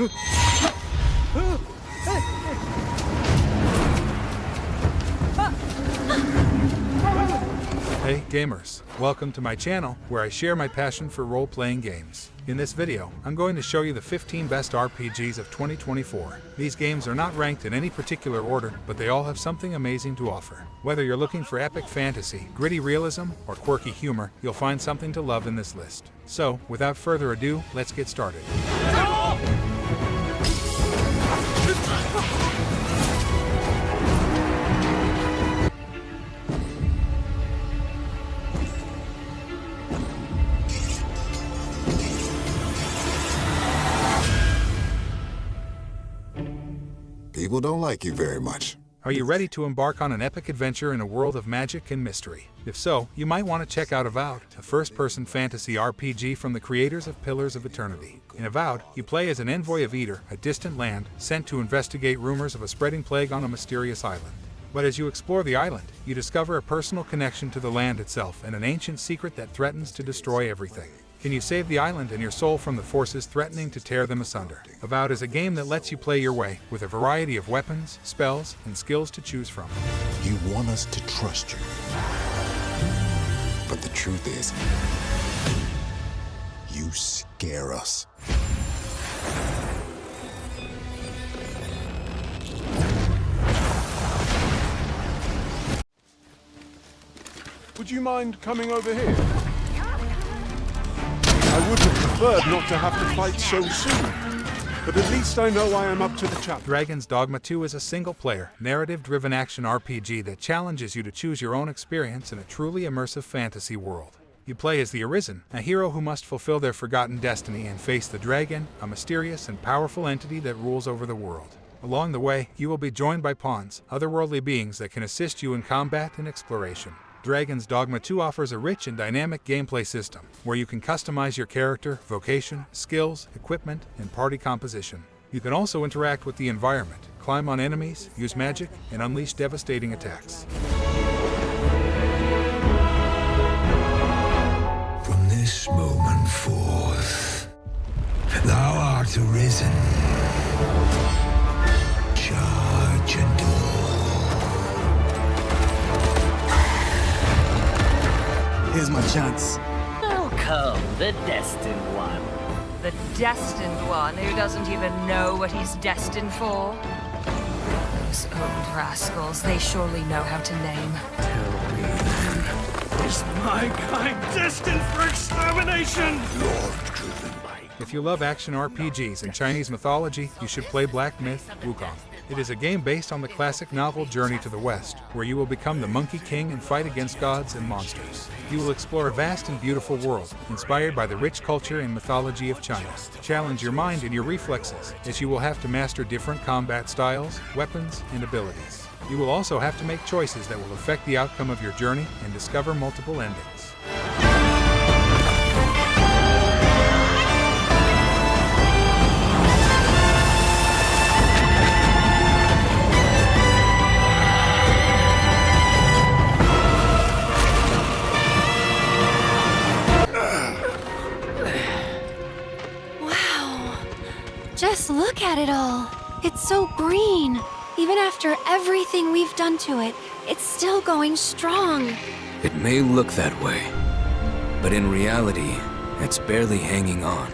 Hey gamers, welcome to my channel where I share my passion for role-playing games. In this video, I'm going to show you the 15 best RPGs of 2024. These games are not ranked in any particular order, but they all have something amazing to offer. Whether you're looking for epic fantasy, gritty realism, or quirky humor, you'll find something to love in this list. So, without further ado, let's get started. People don't like you very much. Are you ready to embark on an epic adventure in a world of magic and mystery? If so, you might want to check out Avowed, a first-person fantasy RPG from the creators of Pillars of Eternity. In Avowed, you play as an envoy of Eder, a distant land, sent to investigate rumors of a spreading plague on a mysterious island. But as you explore the island, you discover a personal connection to the land itself and an ancient secret that threatens to destroy everything. Can you save the island and your soul from the forces threatening to tear them asunder? Avowed is a game that lets you play your way, with a variety of weapons, spells, and skills to choose from. You want us to trust you. But the truth is, you scare us. Would you mind coming over here? I would have preferred not to have to fight so soon, but at least I know I am up to the challenge. Dogma II is a single-player, narrative-driven action RPG that challenges you to choose your own experience in a truly immersive fantasy world. You play as the Arisen, a hero who must fulfill their forgotten destiny and face the Dragon, a mysterious and powerful entity that rules over the world. Along the way, you will be joined by pawns, otherworldly beings that can assist you in combat and exploration. Dogma II offers a rich and dynamic gameplay system, where you can customize your character, vocation, skills, equipment, and party composition. You can also interact with the environment, climb on enemies, use magic, and unleash devastating attacks. From this moment forth, thou art arisen. Charge and duel. Here's my chance. Oh, come, the destined one. The destined one who doesn't even know what he's destined for? Those old rascals, they surely know how to name. Tell me then, is my kind destined for extermination? Lord driven by. If you love action RPGs and Chinese mythology, you should play Black Myth: Wukong. It is a game based on the classic novel Journey to the West, where you will become the Monkey King and fight against gods and monsters. You will explore a vast and beautiful world, inspired by the rich culture and mythology of China. Challenge your mind and your reflexes, as you will have to master different combat styles, weapons, and abilities. You will also have to make choices that will affect the outcome of your journey and discover multiple endings. Just look at it all. It's so green. Even after everything we've done to it, it's still going strong. It may look that way, but in reality, it's barely hanging on.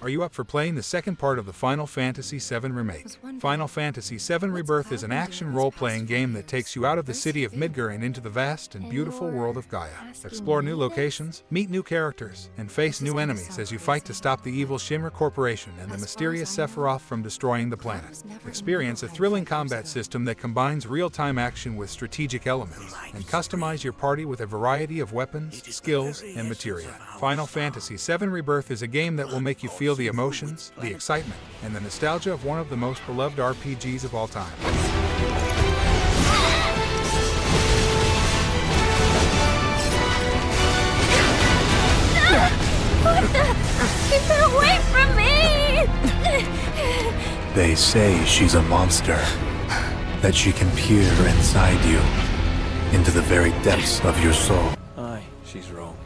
Are you up for playing the second part of the Final Fantasy VII Remake? Final Fantasy VII Rebirth is an action role-playing game that takes you out of the city of Midgar and into the vast and beautiful world of Gaia. Explore new locations, meet new characters, and face new enemies as you fight to stop the evil Shinra Corporation and the mysterious Sephiroth from destroying the planet. Experience a thrilling combat system that combines real-time action with strategic elements, and customize your party with a variety of weapons, skills, and materia. Final Fantasy VII Rebirth is a game that will make you feel the emotions, the excitement, and the nostalgia of one of the most beloved RPGs of all time. What the? Keep her away from me! They say she's a monster, that she can peer inside you, into the very depths of your soul. Aye, she's wrong.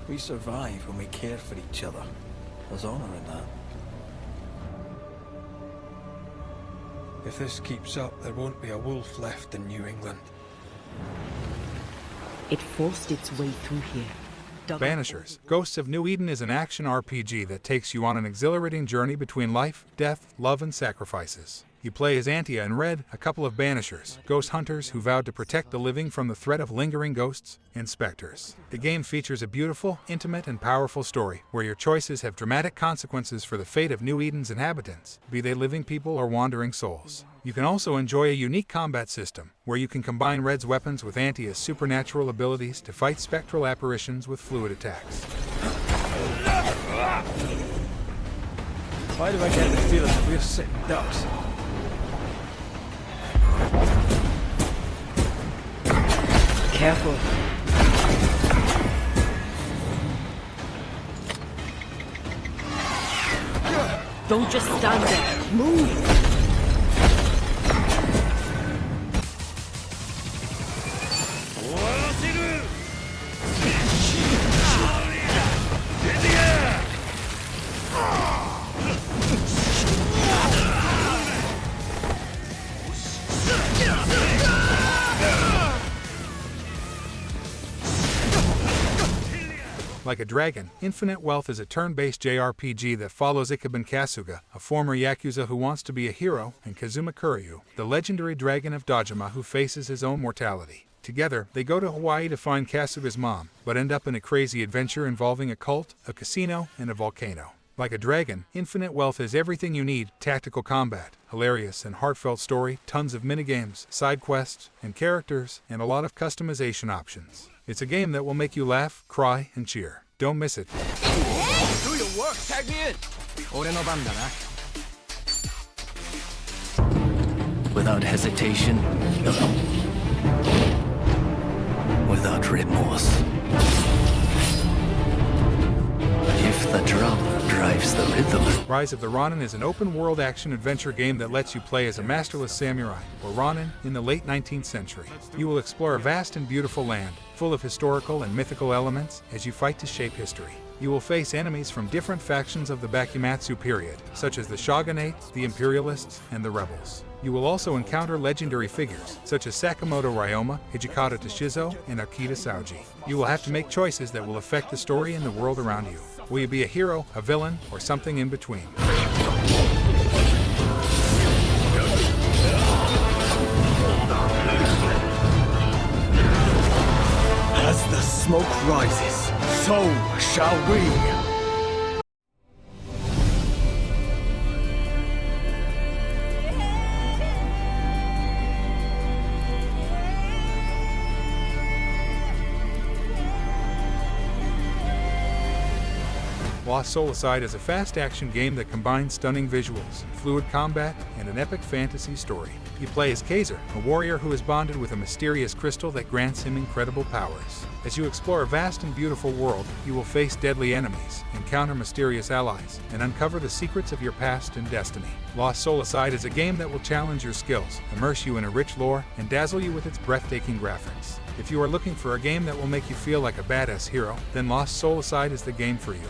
We survive when we care for each other. There's honor in that. If this keeps up, there won't be a wolf left in New England. It forced its way through here. Banishers, Ghosts of New Eden is an action RPG that takes you on an exhilarating journey between life, death, love, and sacrifices. You play as Antia and Red, a couple of Banishers, ghost hunters who vowed to protect the living from the threat of lingering ghosts and specters. The game features a beautiful, intimate, and powerful story, where your choices have dramatic consequences for the fate of New Eden's inhabitants, be they living people or wandering souls. You can also enjoy a unique combat system, where you can combine Red's weapons with Antia's supernatural abilities to fight spectral apparitions with fluid attacks. Why do I get the feeling that we're sitting ducks? Careful. Don't just stand there. Move! Like a Dragon, Infinite Wealth is a turn-based JRPG that follows Ikeban Kasuga, a former Yakuza who wants to be a hero, and Kazuma Kuryu, the legendary dragon of Dogma who faces his own mortality. Together, they go to Hawaii to find Kasuga's mom, but end up in a crazy adventure involving a cult, a casino, and a volcano. Like a Dragon, Infinite Wealth is everything you need: tactical combat, hilarious and heartfelt story, tons of minigames, side quests, and characters, and a lot of customization options. It's a game that will make you laugh, cry, and cheer. Don't miss it. Do your work, tag me in! Without hesitation, without remorse. If the drum drives the rhythm. Rise of the Ronin is an open-world action-adventure game that lets you play as a masterless samurai, or Ronin, in the late 19th century. You will explore a vast and beautiful land, full of historical and mythical elements, as you fight to shape history. You will face enemies from different factions of the Bakumatsu period, such as the Shogunate, the Imperialists, and the Rebels. You will also encounter legendary figures, such as Sakamoto Ryoma, Hijikata Toshizo, and Akita Saoji. You will have to make choices that will affect the story and the world around you. Will you be a hero, a villain, or something in between? As the smoke rises, so shall we! Lost Soul Aside is a fast-action game that combines stunning visuals, fluid combat, and an epic fantasy story. You play as Kaiser, a warrior who is bonded with a mysterious crystal that grants him incredible powers. As you explore a vast and beautiful world, you will face deadly enemies, encounter mysterious allies, and uncover the secrets of your past and destiny. Lost Soul Aside is a game that will challenge your skills, immerse you in a rich lore, and dazzle you with its breathtaking graphics. If you are looking for a game that will make you feel like a badass hero, then Lost Soul Aside is the game for you.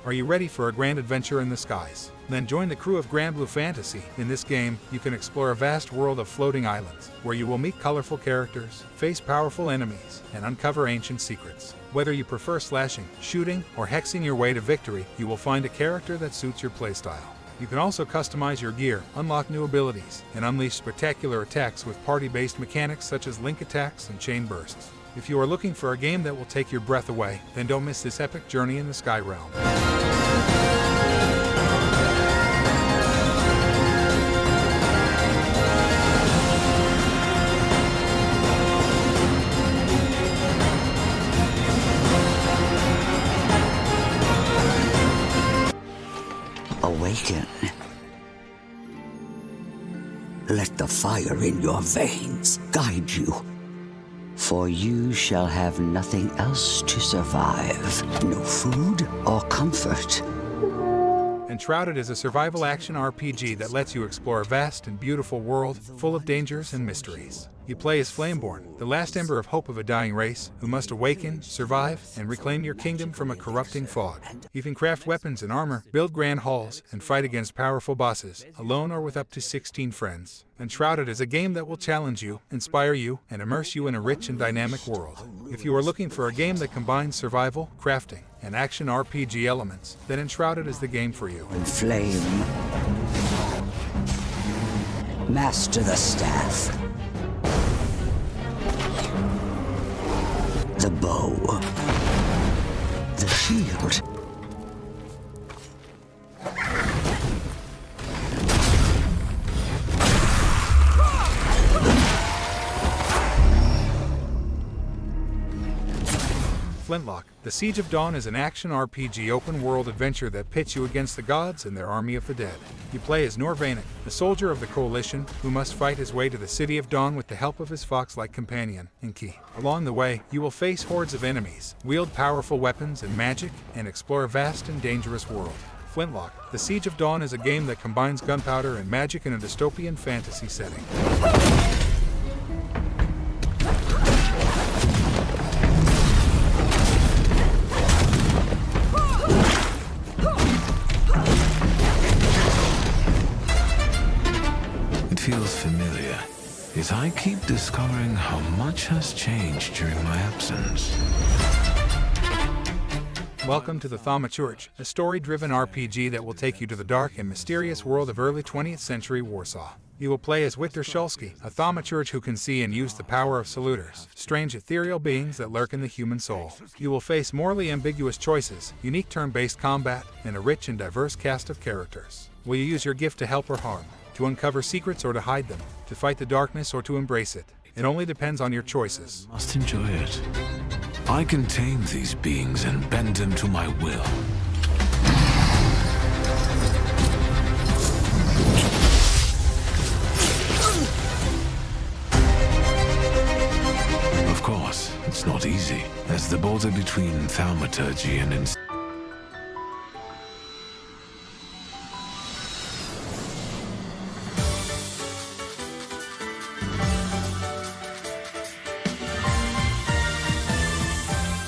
Are you ready for a grand adventure in the skies? Then join the crew of Granblue Fantasy. In this game, you can explore a vast world of floating islands, where you will meet colorful characters, face powerful enemies, and uncover ancient secrets. Whether you prefer slashing, shooting, or hexing your way to victory, you will find a character that suits your playstyle. You can also customize your gear, unlock new abilities, and unleash spectacular attacks with party-based mechanics such as link attacks and chain bursts. If you are looking for a game that will take your breath away, then don't miss this epic journey in the Sky Realm. Awaken. Let the fire in your veins guide you. For you shall have nothing else to survive. No food or comfort. Enshrouded is a survival action RPG that lets you explore a vast and beautiful world full of dangers and mysteries. You play as Flameborn, the last ember of hope of a dying race, who must awaken, survive, and reclaim your kingdom from a corrupting fog. You can craft weapons and armor, build grand halls, and fight against powerful bosses, alone or with up to 16 friends. Enshrouded is a game that will challenge you, inspire you, and immerse you in a rich and dynamic world. If you are looking for a game that combines survival, crafting, and action RPG elements, then Enshrouded is the game for you. Flame. Master the staff. The bow. The shield. Flintlock, The Siege of Dawn is an action RPG open-world adventure that pits you against the gods and their army of the dead. You play as Norvainic, a soldier of the Coalition who must fight his way to the City of Dawn with the help of his fox-like companion, Inki. Along the way, you will face hordes of enemies, wield powerful weapons and magic, and explore a vast and dangerous world. Flintlock, The Siege of Dawn is a game that combines gunpowder and magic in a dystopian fantasy setting. Feels familiar, as I keep discovering how much has changed during my absence. Welcome to the Thaumaturge, a story-driven RPG that will take you to the dark and mysterious world of early 20th century Warsaw. You will play as Wiktor Szulski, a Thaumaturge who can see and use the power of saluters, strange ethereal beings that lurk in the human soul. You will face morally ambiguous choices, unique turn-based combat, and a rich and diverse cast of characters. Will you use your gift to help or harm? To uncover secrets or to hide them, to fight the darkness or to embrace it. It only depends on your choices. Must enjoy it. I can tame these beings and bend them to my will. Of course, it's not easy, as the border between Thaumaturge and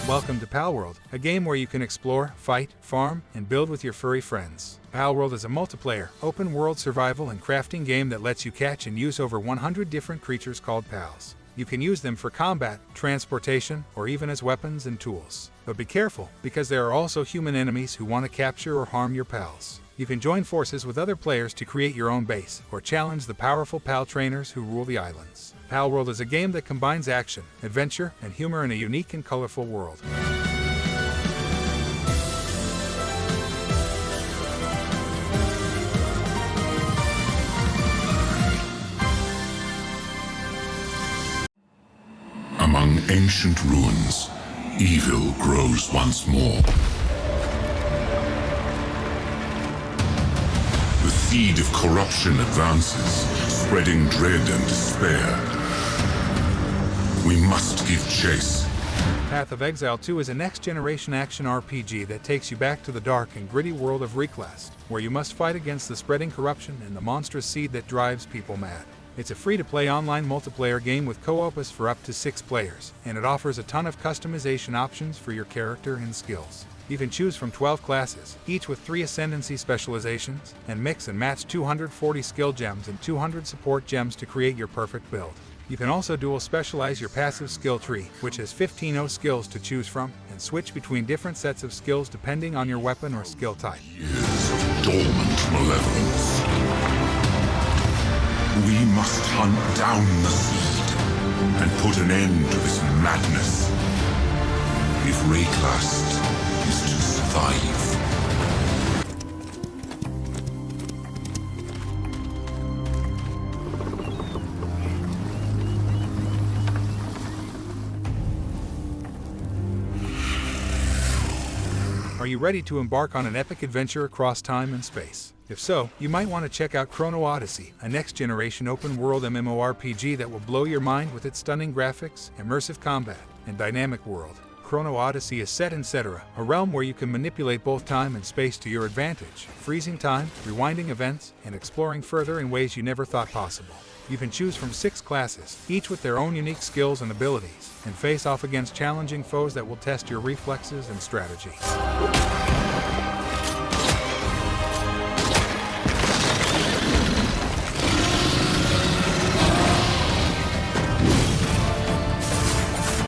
Welcome to Palworld, a game where you can explore, fight, farm, and build with your furry friends. Palworld is a multiplayer, open-world survival and crafting game that lets you catch and use over 100 different creatures called pals. You can use them for combat, transportation, or even as weapons and tools. But be careful, because there are also human enemies who want to capture or harm your pals. You can join forces with other players to create your own base, or challenge the powerful pal trainers who rule the islands. Palworld is a game that combines action, adventure, and humor in a unique and colorful world. Among ancient ruins, evil grows once more. The seed of corruption advances, spreading dread and despair. We must give chase. Path of Exile 2 is a next-generation action RPG that takes you back to the dark and gritty world of Reclast, where you must fight against the spreading corruption and the monstrous seed that drives people mad. It's a free-to-play online multiplayer game with co-op for up to 6 players, and it offers a ton of customization options for your character and skills. You can choose from 12 classes, each with 3 ascendancy specializations, and mix and match 240 skill gems and 200 support gems to create your perfect build. You can also dual specialize your passive skill tree, which has 15 skills to choose from, and switch between different sets of skills depending on your weapon or skill type. Years of dormant malevolence. We must hunt down the seed and put an end to this madness. If Reclast is to survive. Are you ready to embark on an epic adventure across time and space? If so, you might want to check out Chrono Odyssey, a next-generation open-world MMORPG that will blow your mind with its stunning graphics, immersive combat, and dynamic world. Chrono Odyssey is set in Cetera, a realm where you can manipulate both time and space to your advantage, freezing time, rewinding events, and exploring further in ways you never thought possible. You can choose from 6 classes, each with their own unique skills and abilities, and face off against challenging foes that will test your reflexes and strategy.